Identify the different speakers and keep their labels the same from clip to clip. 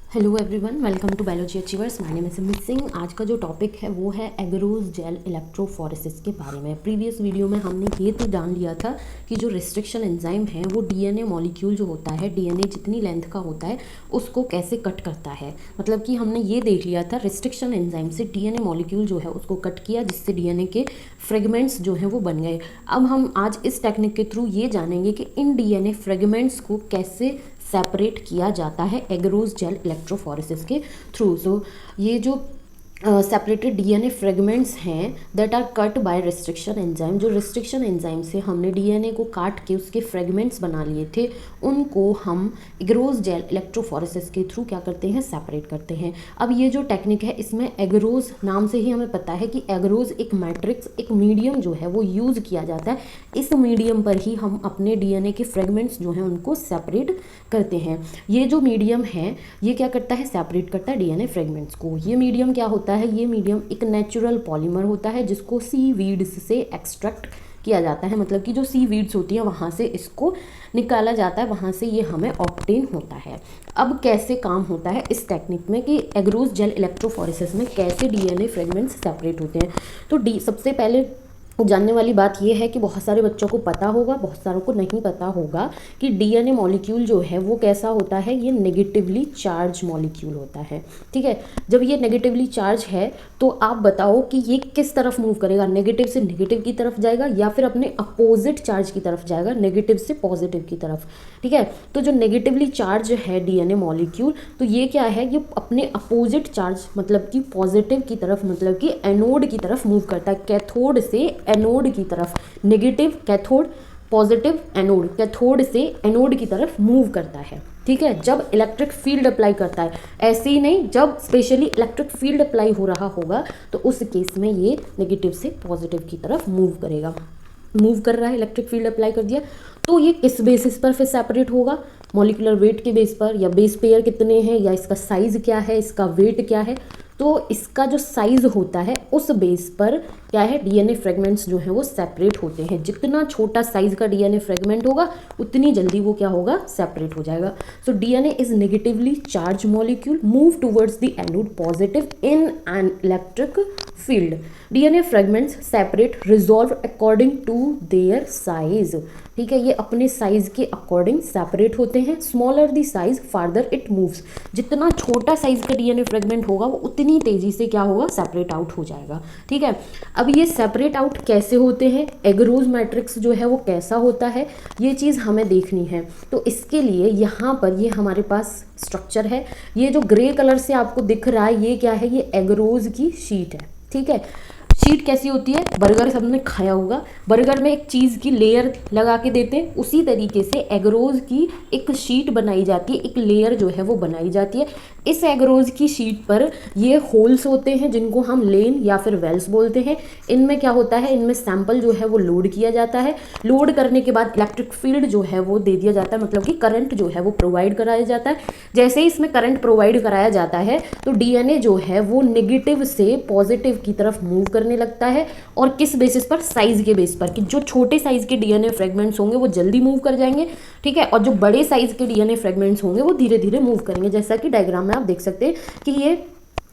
Speaker 1: Hello everyone, welcome to biology achievers. My name is Sumit Singh. आज का जो टॉपिक है वो है एगरोज जेल इलेक्ट्रोफोरेसिस के बारे में। प्रीवियस वीडियो में हमने ये तो जान लिया था कि जो रिस्ट्रिक्शन एंजाइम है वो डीएनए मॉलिक्यूल जो होता है, डीएनए जितनी लेंथ का होता है उसको कैसे कट करता है। मतलब कि हमने ये देख लिया था रिस्ट्रिक्शन एंजाइम से डीएनए मॉलिक्यूल जो है उसको कट किया, जिससे डीएनए के फ्रेगमेंट्स जो हैं वो बन गए। अब हम आज इस टेक्निक के थ्रू ये जानेंगे कि इन डीएनए फ्रेगमेंट्स को कैसे सेपरेट किया जाता है एगरोज जेल इलेक्ट्रोफोरेसिस के थ्रू। सो ये जो सेपरेटेड डीएनए फ्रेगमेंट्स हैं that are cut by restriction enzyme, जो रिस्ट्रिक्शन एंजाइम से हमने डीएनए को काट के उसके फ्रेगमेंट्स बना लिए थे, उनको हम एगरोज जेल इलेक्ट्रोफोरेसिस के थ्रू क्या करते हैं, सेपरेट करते हैं। अब ये जो टेक्निक है इसमें एगरोज नाम से ही हमें पता है कि एगरोज एक मैट्रिक्स, एक मीडियम जो है वो यूज़ किया जाता है। इस मीडियम पर ही हम अपने डीएनए के फ्रेगमेंट्स जो हैं उनको सेपरेट करते हैं। ये जो मीडियम है ये क्या करता है, सेपरेट करता है डीएनए फ्रेगमेंट्स को। ये मीडियम क्या होता है, ये मीडियम एक नेचुरल पॉलीमर होता है जिसको सीवीड्स से एक्सट्रैक्ट किया जाता है। मतलब कि जो सीवीड्स होती हैं वहाँ से इसको निकाला जाता है, वहाँ से ये हमें ऑब्टेन होता है। अब कैसे काम होता है इस टेक्निक में कि एगरोज जेल इलेक्ट्रोफोरेसिस में कैसे डीएनए फ्रेगमेंट्स सेपरेट होते हैं। तो सबसे पहले जानने वाली बात यह है कि बहुत सारे बच्चों को पता होगा, बहुत सारों को नहीं पता होगा कि डीएनए मॉलिक्यूल जो है वो कैसा होता है। ये नेगेटिवली चार्ज मॉलिक्यूल होता है। ठीक है, जब ये नेगेटिवली चार्ज है तो आप बताओ कि ये किस तरफ मूव करेगा, नेगेटिव से नेगेटिव की तरफ जाएगा या फिर अपने अपोजिट चार्ज की तरफ जाएगा, नेगेटिव से पॉजिटिव की तरफ। ठीक है, तो जो नेगेटिवली चार्ज है डीएनए मॉलिक्यूल, तो ये क्या है, ये अपने अपोजिट चार्ज मतलब कि पॉजिटिव की तरफ, मतलब कि एनोड की तरफ मूव करता है। कैथोड से एनोड की तरफ, negative cathode, positive anode, cathode से एनोड की तरफ मूव करता है। ठीक है, जब इलेक्ट्रिक फील्ड अप्लाई करता है, ऐसे ही नहीं, जब स्पेशली इलेक्ट्रिक फील्ड अप्लाई हो रहा होगा तो उस केस में ये नेगेटिव से पॉजिटिव की तरफ मूव करेगा। मूव कर रहा है, इलेक्ट्रिक फील्ड अप्लाई कर दिया, तो ये किस बेसिस पर फिर सेपरेट होगा, मॉलिक्यूलर वेट के बेस पर, या बेस पेयर कितने हैं, या इसका साइज़ क्या है, इसका वेट क्या है। तो इसका जो साइज़ होता है उस बेस पर क्या है, डीएनए फ्रेगमेंट्स जो हैं वो सेपरेट होते हैं। जितना छोटा साइज़ का डीएनए फ्रेगमेंट होगा उतनी जल्दी वो क्या होगा, सेपरेट हो जाएगा। So DNA is negatively charge molecule move towards the anode positive in an electric field. DNA fragments separate resolve according to their size. ठीक है, ये अपने साइज के अकॉर्डिंग सेपरेट होते हैं। Smaller the size farther it moves. जितना छोटा size का डीएनए फ्रेगमेंट होगा वो उतनी तेजी से क्या होगा, सेपरेट आउट हो जाएगा। ठीक है, अब ये सेपरेट आउट कैसे होते हैं, एगरोज मैट्रिक्स जो है वो कैसा होता है, ये चीज़ हमें देखनी है। तो इसके लिए यहाँ पर ये हमारे पास स्ट्रक्चर है। ये जो ग्रे कलर से आपको दिख रहा है ये क्या है, ये एगरोज की शीट है। ठीक है, शीट कैसी होती है, बर्गर सबने खाया होगा, बर्गर में एक चीज़ की लेयर लगा के देते हैं, उसी तरीके से एगरोज की एक शीट बनाई जाती है, एक लेयर जो है वो बनाई जाती है। इस एगरोज की शीट पर ये होल्स होते हैं जिनको हम लेन या फिर वेल्स बोलते हैं। इनमें क्या होता है, इनमें सैंपल जो है वो लोड किया जाता है। लोड करने के बाद इलेक्ट्रिक फील्ड जो है वो दे दिया जाता है, मतलब कि करंट जो है वो प्रोवाइड कराया जाता है। जैसे ही इसमें करंट प्रोवाइड कराया जाता है तो डीएनए जो है वो नेगेटिव से पॉजिटिव की तरफ मूव करने लगता है। और किस बेसिस पर, साइज के बेस पर, कि जो छोटे साइज के डीएनए फ्रेगमेंट्स होंगे वो जल्दी मूव कर जाएंगे। ठीक है, और जो बड़े साइज के डीएनए फ्रेगमेंट्स होंगे वो धीरे धीरे मूव करेंगे। जैसा कि डायग्राम में आप देख सकते हैं कि ये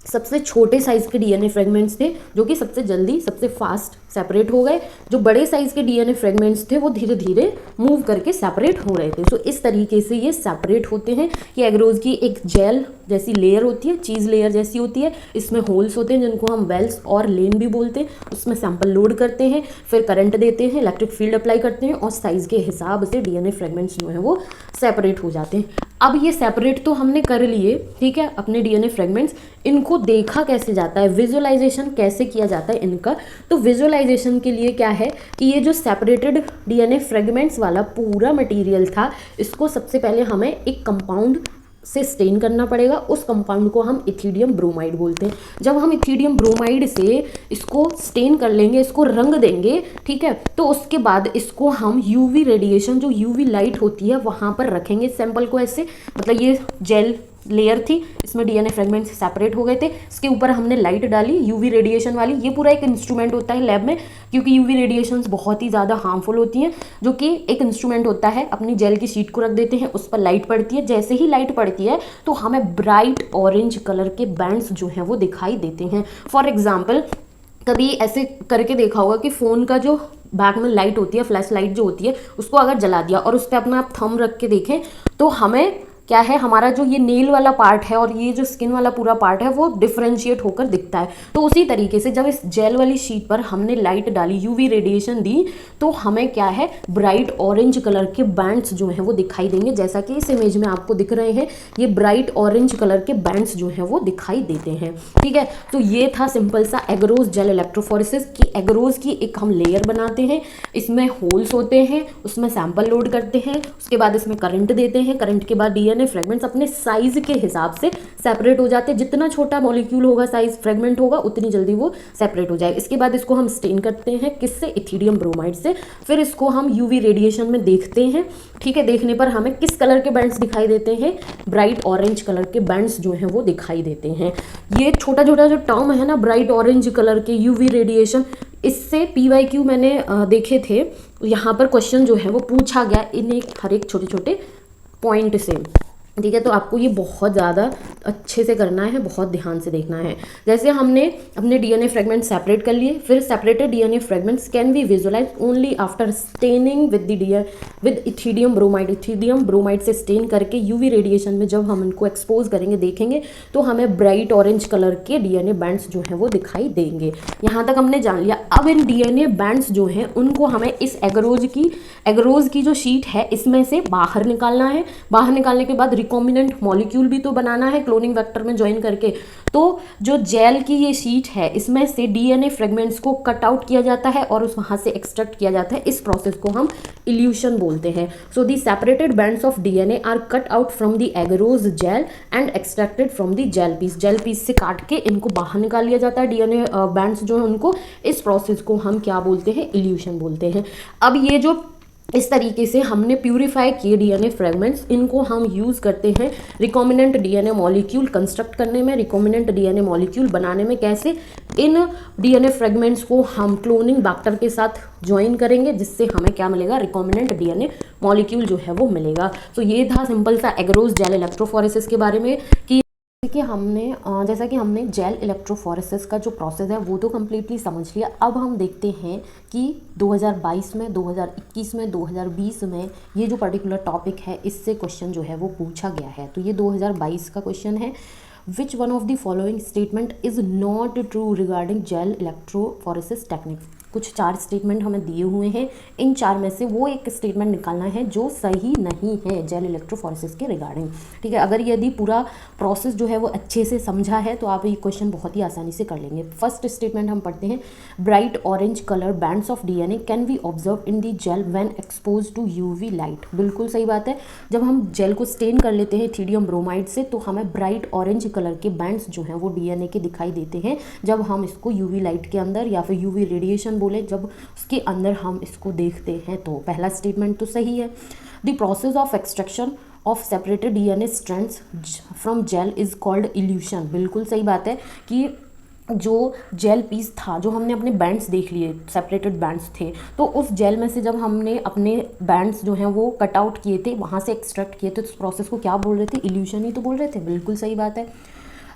Speaker 1: सबसे छोटे साइज के डीएनए फ्रेगमेंट्स थे जो कि सबसे जल्दी, सबसे फास्ट सेपरेट हो गए। जो बड़े साइज के डीएनए फ्रेगमेंट्स थे वो धीरे धीरे मूव करके सेपरेट हो रहे थे। सो इस तरीके से ये सेपरेट होते हैं। ये एगरोज की एक जेल जैसी लेयर होती है, चीज़ लेयर जैसी होती है। इसमें होल्स होते हैं जिनको हम वेल्स और लेन भी बोलते हैं। उसमें सैंपल लोड करते हैं, फिर करंट देते हैं, इलेक्ट्रिक फील्ड अप्लाई करते हैं और साइज़ के हिसाब से डीएनए फ्रेगमेंट्स जो हैं वो सेपरेट हो जाते हैं। अब ये सेपरेट तो हमने कर लिए, ठीक है, अपने डीएनए फ्रेगमेंट्स। इनको देखा कैसे जाता है, विजुअलाइजेशन कैसे किया जाता है इनका। तो विजुअलाइजेशन के लिए क्या है कि ये जो सेपरेटेड डीएनए फ्रेगमेंट्स वाला पूरा मटेरियल था, इसको सबसे पहले हमें एक कंपाउंड से स्टेन करना पड़ेगा। उस कंपाउंड को हम इथिडियम ब्रोमाइड बोलते हैं। जब हम इथिडियम ब्रोमाइड से इसको स्टेन कर लेंगे, इसको रंग देंगे, ठीक है, तो उसके बाद इसको हम यूवी रेडिएशन, जो यूवी लाइट होती है वहाँ पर रखेंगे सैंपल को ऐसे। मतलब ये जेल लेयर थी, इसमें डीएनए फ्रेगमेंट्स सेपरेट हो गए थे, इसके ऊपर हमने लाइट डाली यूवी रेडिएशन वाली। ये पूरा एक इंस्ट्रूमेंट होता है लैब में, क्योंकि यूवी रेडिएशंस बहुत ही ज़्यादा हार्मफुल होती हैं, जो कि एक इंस्ट्रूमेंट होता है, अपनी जेल की शीट को रख देते हैं, उस पर लाइट पड़ती है, जैसे ही लाइट पड़ती है तो हमें ब्राइट ऑरेंज कलर के बैंड्स जो हैं वो दिखाई देते हैं। फॉर एग्जाम्पल कभी ऐसे करके देखा होगा कि फ़ोन का जो बैक में लाइट होती है, फ्लैश लाइट जो होती है, उसको अगर जला दिया और उस पर अपना आप थंब रख के देखें तो हमें क्या है, हमारा जो ये नेल वाला पार्ट है और ये जो स्किन वाला पूरा पार्ट है वो डिफरेंशिएट होकर दिखता है। तो उसी तरीके से जब इस जेल वाली शीट पर हमने लाइट डाली, यूवी रेडिएशन दी, तो हमें क्या है, ब्राइट ऑरेंज कलर के बैंड्स जो हैं वो दिखाई देंगे, जैसा कि इस इमेज में आपको दिख रहे हैं। ये ब्राइट ऑरेंज कलर के बैंड्स जो हैं वो दिखाई देते हैं। ठीक है, तो ये था सिंपल सा एगरोस जेल इलेक्ट्रोफोरेसिस की। एगरोस की एक हम लेयर बनाते हैं, इसमें होल्स होते हैं, उसमें सैंपल लोड करते हैं, उसके बाद इसमें करंट देते हैं, करंट के बाद डीएनए फ्रेगमेंट्स अपने साइज के हिसाब से सेपरेट हो जाते हैं। जितना छोटा मॉलिक्यूल होगा, साइज फ्रेगमेंट होगा, उतनी जल्दी वो सेपरेट हो जाए। इसके बाद इसको हम स्टेन करते हैं, किससे, इथिडियम ब्रोमाइड से। फिर इसको हम यूवी रेडिएशन में देखते हैं। ठीक है, देखने पर हमें किस कलर के बैंड्स दिखाई देते हैं, ब्राइट ऑरेंज कलर के बैंड्स जो हैं वो दिखाई देते हैं। ये छोटा छोटा जो टर्म है ना, ब्राइट ऑरेंज कलर के, यूवी रेडिएशन, इससे PYQ मैंने देखे थे, यहाँ पर क्वेश्चन जो है वो पूछा गया इन हर एक छोटे छोटे पॉइंट से। ठीक है, तो आपको ये बहुत ज़्यादा अच्छे से करना है, बहुत ध्यान से देखना है। जैसे हमने अपने डीएनए फ्रेगमेंट सेपरेट कर लिए, फिर separated DNA fragments can be visualise only after staining with ethidium bromide. Ethidium bromide से स्टेन करके यूवी रेडिएशन में जब हम इनको एक्सपोज करेंगे, देखेंगे, तो हमें ब्राइट ऑरेंज कलर के डीएनए बैंड्स जो हैं वो दिखाई देंगे। यहाँ तक हमने जान लिया। अब इन डीएनए बैंड्स जो हैं उनको हमें इस एगरोज की जो शीट है इसमें से बाहर निकालना है। बाहर निकालने के बाद रिकॉम्बिनेंट मॉलिक्यूल भी तो बनाना है क्लोनिंग वेक्टर में ज्वाइन करके। तो जो जेल की ये शीट है, इसमें से डीएनए फ्रेगमेंट्स को कट आउट किया जाता है और उस वहाँ से एक्सट्रैक्ट किया जाता है। इस प्रोसेस को हम इल्यूशन बोलते हैं। So the separated bands of DNA are cut out from the agarose gel and extracted from the gel piece. Gel piece से काट के इनको बाहर निकाल लिया जाता है, डीएनए बैंड्स जो है उनको। इस प्रोसेस को हम क्या बोलते हैं, इल्यूशन बोलते हैं। अब ये जो इस तरीके से हमने प्यूरिफाई किए डीएनए फ्रेगमेंट्स, इनको हम यूज़ करते हैं रिकॉम्बिनेंट डीएनए मॉलिक्यूल कंस्ट्रक्ट करने में, रिकॉम्बिनेंट डीएनए मॉलिक्यूल बनाने में। कैसे, इन डीएनए फ्रेगमेंट्स को हम क्लोनिंग वेक्टर के साथ ज्वाइन करेंगे, जिससे हमें क्या मिलेगा, रिकॉम्बिनेंट डीएनए मॉलिक्यूल जो है वो मिलेगा। तो ये था सिंपल सा एगरोस जेल इलेक्ट्रोफोरेसिस के बारे में कि जैसा कि हमने जेल इलेक्ट्रोफोरेसिस का जो प्रोसेस है वो तो कम्प्लीटली समझ लिया। अब हम देखते हैं कि 2022 में, 2021 में, 2020 में ये जो पर्टिकुलर टॉपिक है इससे क्वेश्चन जो है वो पूछा गया है। तो ये 2022 का क्वेश्चन है। Which one of the following statement is not true regarding gel electrophoresis technique. कुछ 4 स्टेटमेंट हमें दिए हुए हैं, इन 4 में से वो एक स्टेटमेंट निकालना है जो सही नहीं है जेल इलेक्ट्रोफोरेसिस के रिगार्डिंग। ठीक है, अगर यदि पूरा प्रोसेस जो है वो अच्छे से समझा है तो आप ये क्वेश्चन बहुत ही आसानी से कर लेंगे। फर्स्ट स्टेटमेंट हम पढ़ते हैं, bright orange colour bands of DNA can be observe in the gel when expose to UV light. बिल्कुल सही बात है। जब हम जेल को स्टेन कर लेते हैं इथिडियम ब्रोमाइड से, तो हमें ब्राइट ऑरेंज कलर के बैंड्स जो हैं वो डीएनए के दिखाई देते हैं जब हम इसको यूवी लाइट के अंदर या फिर यूवी रेडिएशन बोले, जब उसके अंदर हम इसको देखते हैं। तो पहला स्टेटमेंट तो सही है। The process of extraction of separated DNA strands from gel is called elution. बिल्कुल सही बात है कि जो जेल पीस था, जो हमने अपने बैंड्स देख लिए, सेपरेटेड बैंड्स थे, तो उस जेल में से जब हमने अपने बैंड्स जो हैं वो कट आउट किए थे, वहाँ से एक्सट्रैक्ट किए थे, तो इस प्रोसेस को क्या बोल रहे थे, इल्यूशन ही तो बोल रहे थे। बिल्कुल सही बात है।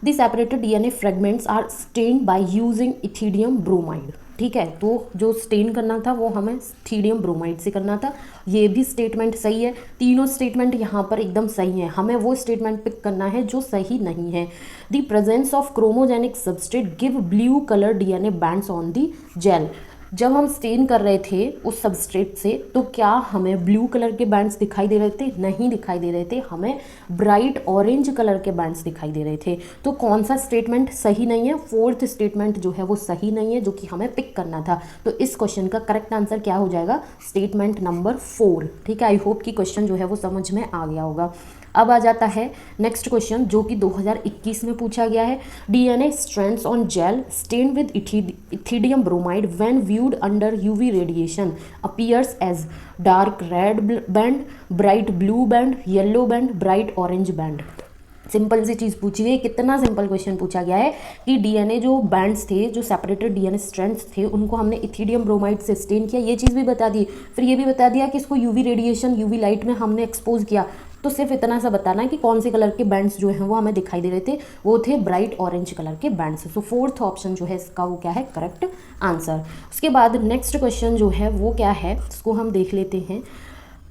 Speaker 1: The separated DNA fragments are stained by using ethidium bromide. ठीक है, तो जो स्टेन करना था वो हमें इथिडियम ब्रोमाइड से करना था। ये भी स्टेटमेंट सही है। तीनों स्टेटमेंट यहाँ पर एकदम सही है। हमें वो स्टेटमेंट पिक करना है जो सही नहीं है। The presence of chromogenic substrate give blue colour DNA bands on the gel. जब हम स्टेन कर रहे थे उस सबस्ट्रेट से, तो क्या हमें ब्लू कलर के बैंड्स दिखाई दे रहे थे? नहीं दिखाई दे रहे थे, हमें ब्राइट ऑरेंज कलर के बैंड्स दिखाई दे रहे थे। तो कौन सा स्टेटमेंट सही नहीं है? फोर्थ स्टेटमेंट जो है वो सही नहीं है, जो कि हमें पिक करना था। तो इस क्वेश्चन का करेक्ट आंसर क्या हो जाएगा? Statement number 4। ठीक है, आई होप कि क्वेश्चन जो है वो समझ में आ गया होगा। अब आ जाता है नेक्स्ट क्वेश्चन, जो कि 2021 में पूछा गया है। DNA strands on gel stained with ethidium bromide when viewed under UV radiation appears as dark red band, bright blue band, yellow band, bright orange band. Simple सी चीज़ पूछी गई, कितना सिंपल क्वेश्चन पूछा गया है कि डीएनए जो बैंड्स थे, जो सेपरेटेड डीएनए स्ट्रैंड्स थे, उनको हमने इथिडियम ब्रोमाइड से स्टेन किया, ये चीज़ भी बता दी। फिर ये भी बता दिया कि इसको यूवी रेडिएशन, यूवी लाइट में हमने एक्सपोज किया। तो सिर्फ इतना सा बताना है कि कौन से कलर के बैंड्स जो हैं वो हमें दिखाई दे रहे थे, वो थे ब्राइट ऑरेंज कलर के बैंड्स। सो फोर्थ ऑप्शन जो है इसका वो क्या है, करेक्ट आंसर। उसके बाद नेक्स्ट क्वेश्चन जो है वो क्या है, इसको हम देख लेते हैं।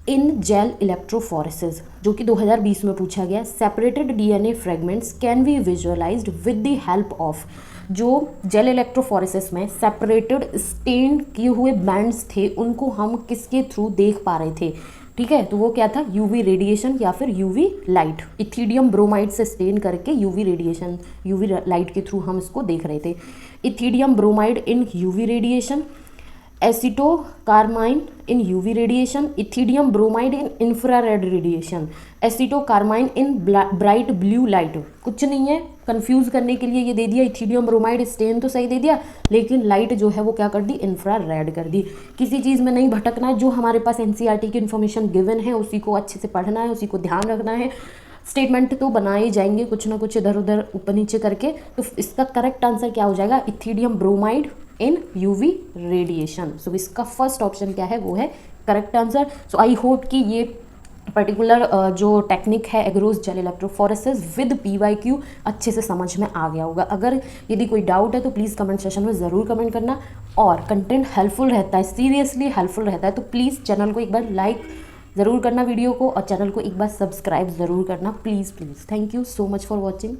Speaker 1: इन जेल इलेक्ट्रोफोरेसिस, जो कि 2020 में पूछा गया, separated DNA fragments can B visualised with the help of. जो जेल इलेक्ट्रोफोरेसिस में सेपरेटेड स्टेन किए हुए बैंड्स थे, उनको हम किसके थ्रू देख पा रहे थे, ठीक है, तो वो क्या था, यूवी रेडिएशन या फिर यूवी लाइट। इथिडियम ब्रोमाइड से स्टेन करके यूवी रेडिएशन, यूवी लाइट के थ्रू हम इसको देख रहे थे। इथिडियम ब्रोमाइड इन यूवी रेडिएशन, एसिटोकार्माइन इन यूवी रेडिएशन, इथिडियम ब्रोमाइड इन इंफ्रारेड रेडिएशन, एसिटोकार्माइन इन ब्राइट ब्लू लाइट। कुछ नहीं है, कंफ्यूज करने के लिए ये दे दिया, इथिडियम ब्रोमाइड स्टेन तो सही दे दिया, लेकिन लाइट जो है वो क्या कर दी, इंफ्रारेड कर दी। किसी चीज़ में नहीं भटकना है, जो हमारे पास एनसीईआरटी की इन्फॉर्मेशन गिवन है उसी को अच्छे से पढ़ना है, उसी को ध्यान रखना है। स्टेटमेंट तो बनाए जाएंगे कुछ ना कुछ इधर उधर ऊपर नीचे करके, तो इसका करेक्ट आंसर क्या हो जाएगा, इथिडियम ब्रोमाइड इन यूवी रेडिएशन। सो इसका फर्स्ट ऑप्शन क्या है, वो है correct answer. So I hope कि ये पर्टिकुलर जो टेक्निक है agarose gel electrophoresis with PYQ अच्छे से समझ में आ गया होगा। अगर यदि कोई डाउट है तो प्लीज़ कमेंट सेशन में ज़रूर कमेंट करना, और कंटेंट हेल्पफुल रहता है, सीरियसली हेल्पफुल रहता है, तो प्लीज़ चैनल को एक बार लाइक ज़रूर करना वीडियो को, और चैनल को एक बार सब्सक्राइब ज़रूर करना, please please. Thank you so much for watching.